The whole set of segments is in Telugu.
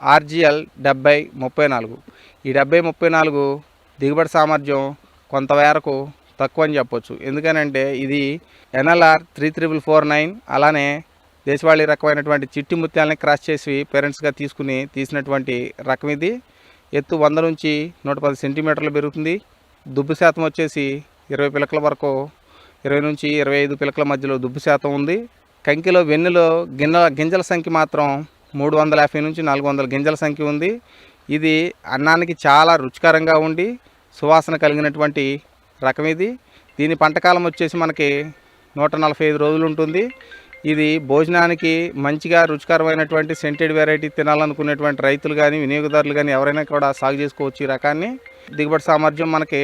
ఆర్జిఎల్ 7034. ఈ 7034 దిగుబడి సామర్థ్యం కొంతవరకు తక్కువ అని చెప్పొచ్చు. ఎందుకనంటే ఇది ఎన్ఎల్ఆర్ 34449 అలానే దేశవాళీ రకమైనటువంటి చిట్టి ముత్యాలని క్రాస్ చేసి పేరెంట్స్గా తీసినటువంటి రకం ఇది. ఎత్తు 100 నుంచి 110 సెంటీమీటర్లు పెరుగుతుంది. దుబ్బు శాతం వచ్చేసి 20 పిలకల వరకు, 20 నుంచి 25 పిలకల మధ్యలో దుబ్బు శాతం ఉంది. కంకిలో వెన్నులో గింజల సంఖ్య మాత్రం 350 నుంచి 400 గింజల సంఖ్య ఉంది. ఇది అన్నానికి చాలా రుచికరంగా ఉండి సువాసన కలిగినటువంటి రకం ఇది. దీని పంటకాలం వచ్చేసి మనకి 145 రోజులు ఉంటుంది. ఇది భోజనానికి మంచిగా రుచికరమైనటువంటి సెంటెడ్ వెరైటీ తినాలనుకునేటువంటి రైతులు కానీ వినియోగదారులు కానీ ఎవరైనా కూడా సాగు చేసుకోవచ్చు ఈ రకాన్ని. దిగుబడి సామర్థ్యం మనకి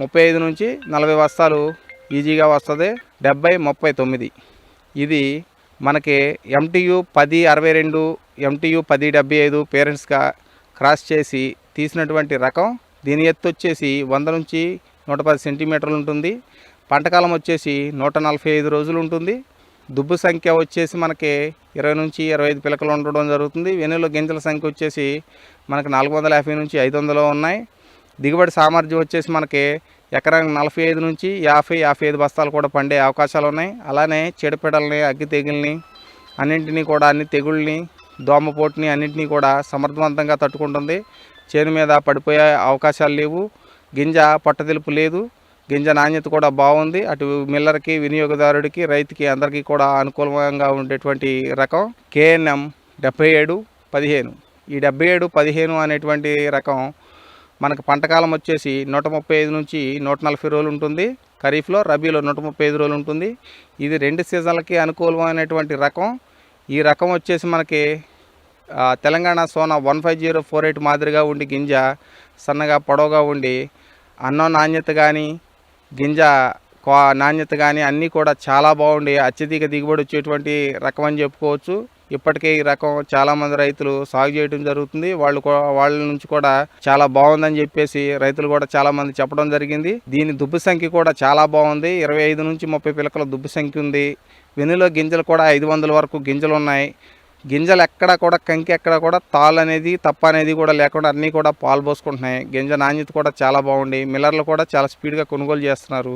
35 నుంచి 40 బస్తాలు ఈజీగా వస్తుంది. 7039 ఇది మనకి MTU 1062 MTU 1075 పేరెంట్స్గా క్రాస్ చేసి తీసినటువంటి రకం. దీని ఎత్తు వచ్చేసి 100 నుంచి 110 సెంటీమీటర్లు ఉంటుంది. పంటకాలం వచ్చేసి 145 రోజులు ఉంటుంది. దుబ్బు సంఖ్య వచ్చేసి మనకి 20 నుంచి 25 పిలకలు ఉండడం జరుగుతుంది. వెన్నులో గింజల సంఖ్య వచ్చేసి మనకి 450 నుంచి 500 ఉన్నాయి. దిగుబడి సామర్థ్యం వచ్చేసి మనకి ఎకరానికి 45 నుంచి 50-55 బస్తాలు కూడా పండే అవకాశాలు ఉన్నాయి. అలానే చీడపీడల్ని, అగ్గి తెగుల్ని అన్నింటినీ కూడా, అన్ని తెగుళ్ళని, దోమపోటుని అన్నింటినీ కూడా సమర్థవంతంగా తట్టుకుంటుంది. చేను మీద పడిపోయే అవకాశాలు లేవు. గింజ పట్టదెలుపు లేదు. గింజ నాణ్యత కూడా బాగుంది. అటు మిల్లర్కి, వినియోగదారుడికి, రైతుకి అందరికీ కూడా అనుకూలంగా ఉండేటువంటి రకం KNM 7715. ఈ 7715 అనేటువంటి రకం మనకు పంటకాలం వచ్చేసి 135 నుంచి 140 రోజులు ఉంటుంది. ఖరీఫ్లో, రబీలో 135 రోజులు ఉంటుంది. ఇది 2 సీజన్లకి అనుకూలమైనటువంటి రకం. ఈ రకం వచ్చేసి మనకి తెలంగాణ సోనా 15048 మాదిరిగా ఉండి గింజ సన్నగా పొడవుగా ఉండి అన్నం నాణ్యత కానీ, గింజ నాణ్యత కానీ అన్నీ కూడా చాలా బాగుండి అత్యధిక దిగుబడి వచ్చేటువంటి రకం అని చెప్పుకోవచ్చు. ఇప్పటికే ఈ రకం చాలామంది రైతులు సాగు చేయడం జరుగుతుంది. వాళ్ళ నుంచి కూడా చాలా బాగుందని చెప్పేసి రైతులు కూడా చాలామంది చెప్పడం జరిగింది. దీని దుబ్బు సంఖ్య కూడా చాలా బాగుంది. 25 నుంచి 30 పిలకల దుబ్బు సంఖ్య ఉంది. వెన్నులో గింజలు కూడా 500 వరకు గింజలు ఉన్నాయి. గింజలు ఎక్కడ కూడా, కంకి ఎక్కడ కూడా తాళ్ళు అనేది, తప్ప అనేది కూడా లేకుండా అన్నీ కూడా పాలు పోసుకుంటున్నాయి. గింజ నాణ్యత కూడా చాలా బాగుంది. మిల్లర్లు కూడా చాలా స్పీడ్గా కొనుగోలు చేస్తున్నారు.